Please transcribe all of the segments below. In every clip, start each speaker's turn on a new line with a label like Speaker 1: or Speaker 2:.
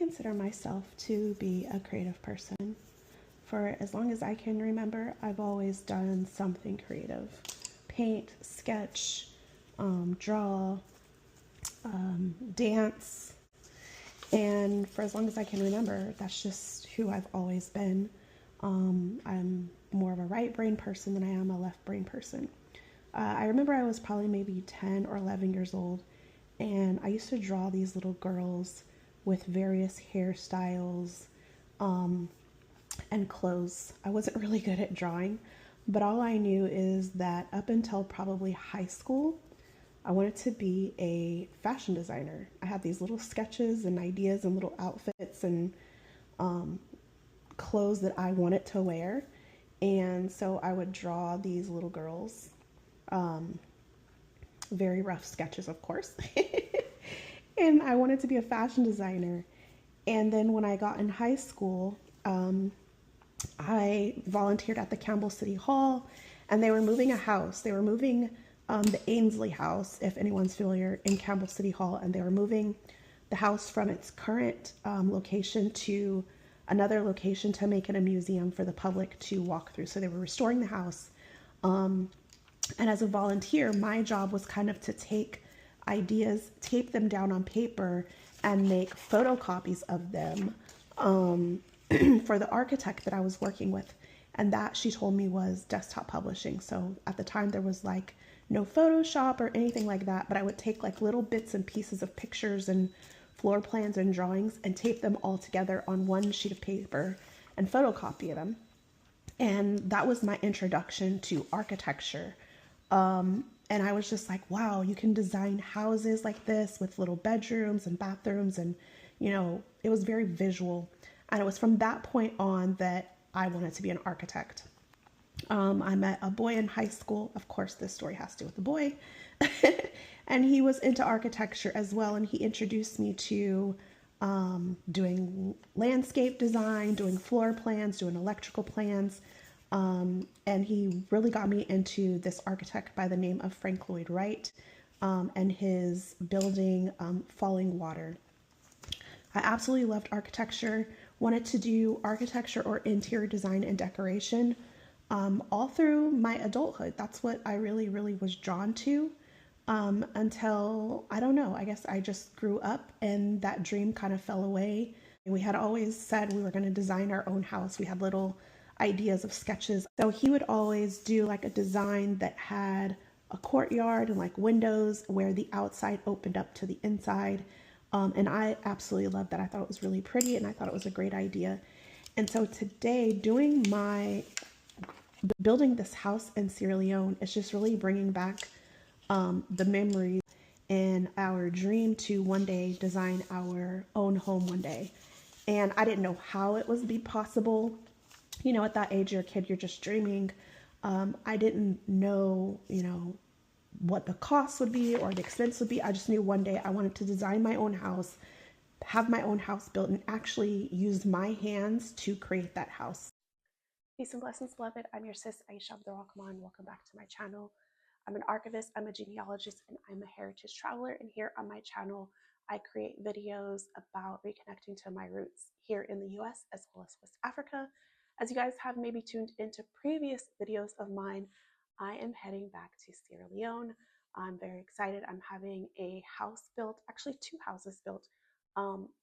Speaker 1: consider myself to be a creative person. For as long as I can remember, I've always done something creative: paint, sketch, draw, dance. And for as long as I can remember, that's just who I've always been. I'm more of a right brain person than I am a left brain person. I remember I was probably maybe 10 or 11 years old, and I used to draw these little girls with various hairstyles and clothes. I wasn't really good at drawing, but all I knew is that up until probably high school, I wanted to be a fashion designer. I had these little sketches and ideas and little outfits and clothes that I wanted to wear. And so I would draw these little girls, very rough sketches, of course. And I wanted to be a fashion designer. And then when I got in high school, I volunteered at the Campbell City Hall, and they were moving a house. They were moving the Ainsley House, if anyone's familiar, in Campbell City Hall, and they were moving the house from its current location to another location to make it a museum for the public to walk through. So they were restoring the house. And as a volunteer, my job was kind of to take ideas, tape them down on paper, and make photocopies of them for the architect that I was working with. And that, she told me, was desktop publishing. So at the time there was like no Photoshop or anything like that, but I would take like little bits and pieces of pictures and floor plans and drawings and tape them all together on one sheet of paper and photocopy them. And that was my introduction to architecture. And I was just like, wow, you can design houses like this with little bedrooms and bathrooms. And, you know, it was very visual. And it was from that point on that I wanted to be an architect. I met a boy in high school. Of course, this story has to do with the boy. And he was into architecture as well. And he introduced me to doing landscape design, doing floor plans, doing electrical plans. And he really got me into this architect by the name of Frank Lloyd Wright and his building Falling Water. I absolutely loved architecture, wanted to do architecture or interior design and decoration all through my adulthood. That's what I really was drawn to until, I don't know, I guess I just grew up and that dream kind of fell away. We had always said we were going to design our own house. We had little ideas of sketches. So he would always do like a design that had a courtyard and like windows where the outside opened up to the inside. And I absolutely loved that. I thought it was really pretty and I thought it was a great idea. And so today, building this house in Sierra Leone is just really bringing back the memories and our dream to one day design our own home one day. And I didn't know how it would be possible. You know, at that age, you're a kid, you're just dreaming. I didn't know, you know, what the cost would be or the expense would be. I just knew one day I wanted to design my own house, have my own house built, and actually use my hands to create that house. Peace and blessings, beloved. I'm your sis, Aisha Abdul. Welcome back to my channel. I'm an archivist, I'm a genealogist, and I'm a heritage traveler. And here on my channel, I create videos about reconnecting to my roots here in the US as well as West Africa. As you guys have maybe tuned into previous videos of mine, I am heading back to Sierra Leone. I'm very excited. I'm having a house built, actually 2 houses built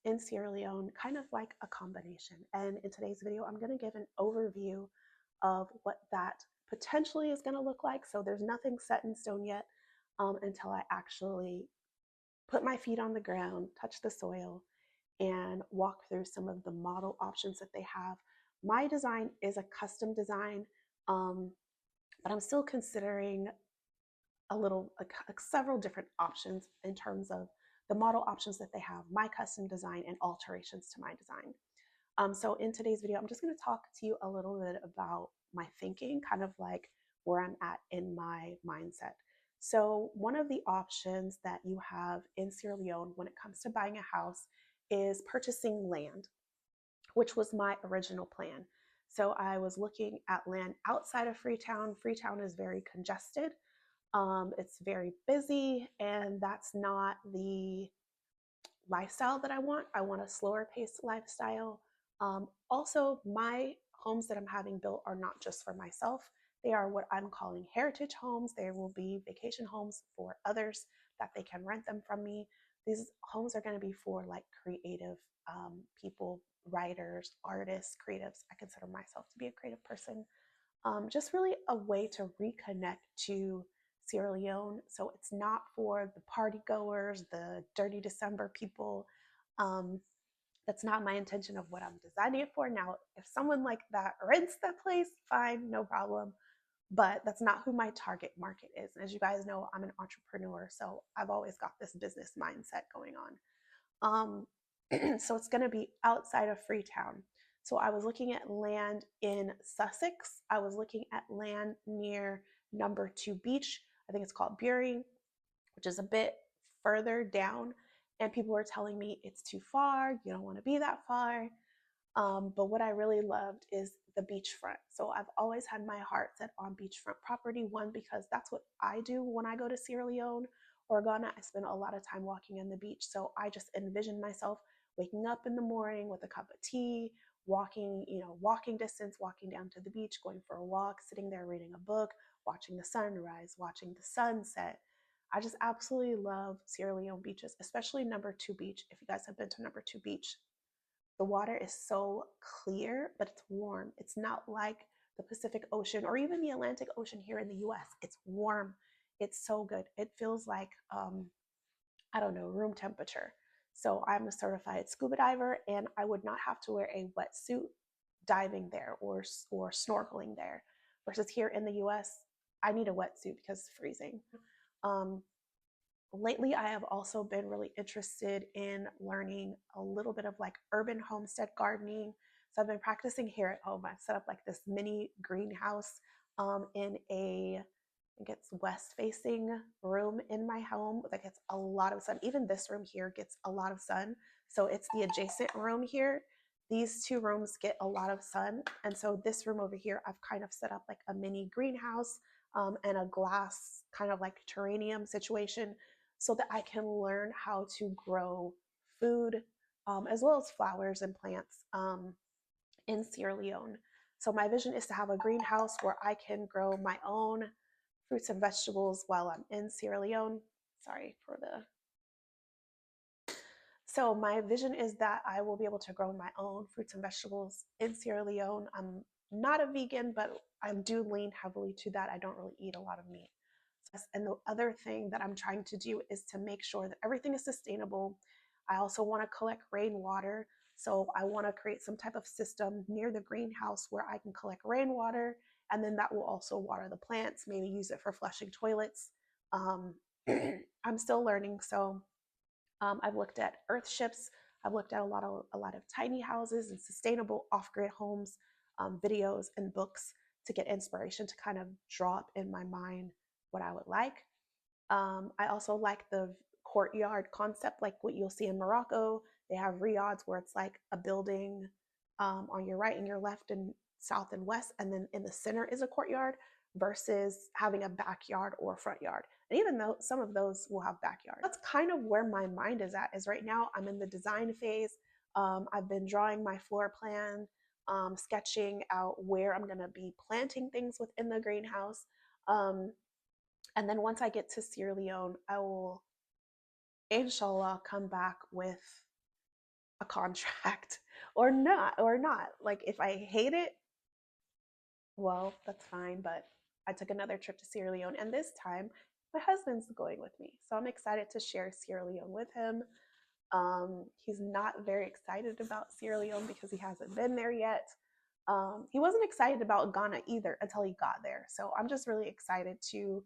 Speaker 1: in Sierra Leone, kind of like a combination. And in today's video, I'm going to give an overview of what that potentially is going to look like. So there's nothing set in stone yet until I actually put my feet on the ground, touch the soil, and walk through some of the model options that they have. My design is a custom design, but I'm still considering several different options in terms of the model options that they have, my custom design, and alterations to my design. So in today's video, I'm just going to talk to you a little bit about my thinking, kind of like where I'm at in my mindset. So one of the options that you have in Sierra Leone when it comes to buying a house is purchasing land, which was my original plan. So I was looking at land outside of Freetown. Freetown is very congested. It's very busy, and that's not the lifestyle that I want. I want a slower paced lifestyle. Also, my homes that I'm having built are not just for myself. They are what I'm calling heritage homes. There will be vacation homes for others that they can rent them from me. These homes are going to be for like creative people, writers, artists, creatives. I consider myself to be a creative person. Just really a way to reconnect to Sierra Leone. So it's not for the party goers, the dirty December people. Um, that's not my intention of what I'm designing it for. Now, if someone like that rents that place, fine, no problem. But that's not who my target market is. And as you guys know, I'm an entrepreneur, so I've always got this business mindset going on. So it's going to be outside of Freetown. So I was looking at land in Sussex. I was looking at land near number 2 beach. I think it's called Bury, which is a bit further down. And people were telling me it's too far. You don't want to be that far. But what I really loved is the beachfront. So I've always had my heart set on beachfront property. One, because that's what I do when I go to Sierra Leone or Ghana. I spend a lot of time walking on the beach. So I just envision myself waking up in the morning with a cup of tea, walking, walking distance, walking down to the beach, going for a walk, sitting there reading a book, watching the sunrise, watching the sunset. I just absolutely love Sierra Leone beaches, especially number 2 beach. If you guys have been to number 2 beach, the water is so clear, but it's warm. It's not like the Pacific Ocean or even the Atlantic Ocean here in the US. It's warm. It's so good. It feels like, I don't know, room temperature. So I'm a certified scuba diver, and I would not have to wear a wetsuit diving there or snorkeling there. Versus here in the US, I need a wetsuit because it's freezing. Um, Lately, I have also been really interested in learning a little bit of like urban homestead gardening. So I've been practicing here at home. I've set up like this mini greenhouse in I think it's west facing room in my home that gets a lot of sun. Even this room here gets a lot of sun. So it's the adjacent room here. These 2 rooms get a lot of sun. And so this room over here, I've kind of set up like a mini greenhouse and a glass kind of like terrarium situation so that I can learn how to grow food as well as flowers and plants in Sierra Leone. So my vision is to have a greenhouse where I can grow my own fruits and vegetables while I'm in Sierra Leone. Sorry for the... So my vision is that I will be able to grow my own fruits and vegetables in Sierra Leone. I'm not a vegan, but I do lean heavily to that. I don't really eat a lot of meat. And the other thing that I'm trying to do is to make sure that everything is sustainable. I also want to collect rainwater. So I want to create some type of system near the greenhouse where I can collect rainwater, and then that will also water the plants, maybe use it for flushing toilets. I'm still learning. So I've looked at earthships. I've looked at a lot of tiny houses and sustainable off-grid homes, videos and books to get inspiration to kind of draw up in my mind what I would like. I also like the courtyard concept, like what you'll see in Morocco. They have riads where it's like a building on your right and your left and south and west, and then in the center is a courtyard versus having a backyard or front yard. And even though some of those will have backyards, that's kind of where my mind is at. Is right now I'm in the design phase. I've been drawing my floor plan, sketching out where I'm going to be planting things within the greenhouse. And then once I get to Sierra Leone, I will, inshallah, come back with a contract or not. Like if I hate it, well, that's fine. But I took another trip to Sierra Leone, and this time my husband's going with me. So I'm excited to share Sierra Leone with him. He's not very excited about Sierra Leone because he hasn't been there yet. He wasn't excited about Ghana either until he got there. So I'm just really excited to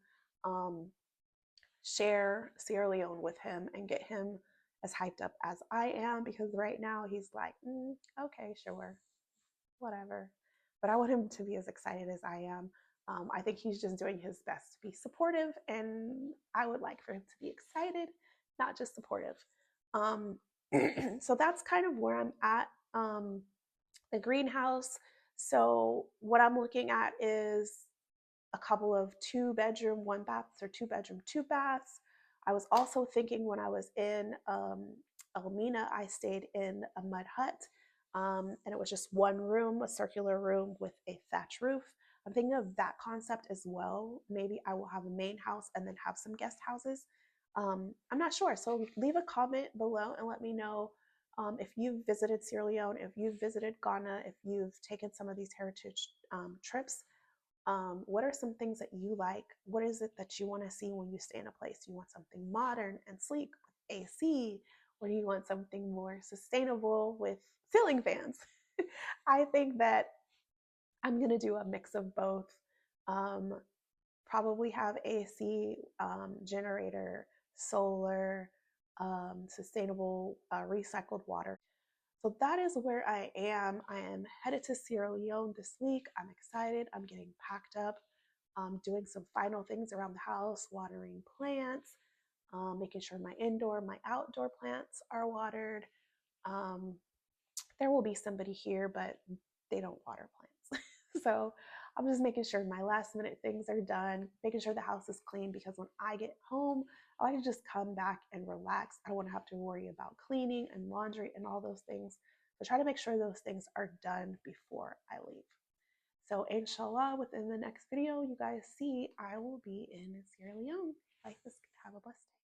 Speaker 1: share Sierra Leone with him and get him as hyped up as I am, because right now he's like, okay, sure, whatever. But I want him to be as excited as I am. I think he's just doing his best to be supportive, and I would like for him to be excited, not just supportive. So that's kind of where I'm at. The greenhouse. So what I'm looking at is a couple of 2-bedroom, 1 baths or 2-bedroom, 2 baths. I was also thinking when I was in Elmina, I stayed in a mud hut, and it was just one room, a circular room with a thatch roof. I'm thinking of that concept as well. Maybe I will have a main house and then have some guest houses. I'm not sure. So leave a comment below and let me know if you've visited Sierra Leone, if you've visited Ghana, if you've taken some of these heritage trips. What are some things that you like? What is it that you want to see when you stay in a place? You want something modern and sleek with AC, or do you want something more sustainable with ceiling fans? I think that I'm going to do a mix of both. Um, Probably have AC, generator, solar, sustainable, recycled water. So that is where I am. I am headed to Sierra Leone this week. I'm excited. I'm getting packed up, doing some final things around the house, watering plants, making sure my indoor, my outdoor plants are watered. Um, there will be somebody here, but they don't water plants. So I'm just making sure my last minute things are done, making sure the house is clean because when I get home, I like to just come back and relax. I don't want to have to worry about cleaning and laundry and all those things. So try to make sure those things are done before I leave. So inshallah, within the next video you guys see, I will be in Sierra Leone. Like this, have a blessed day.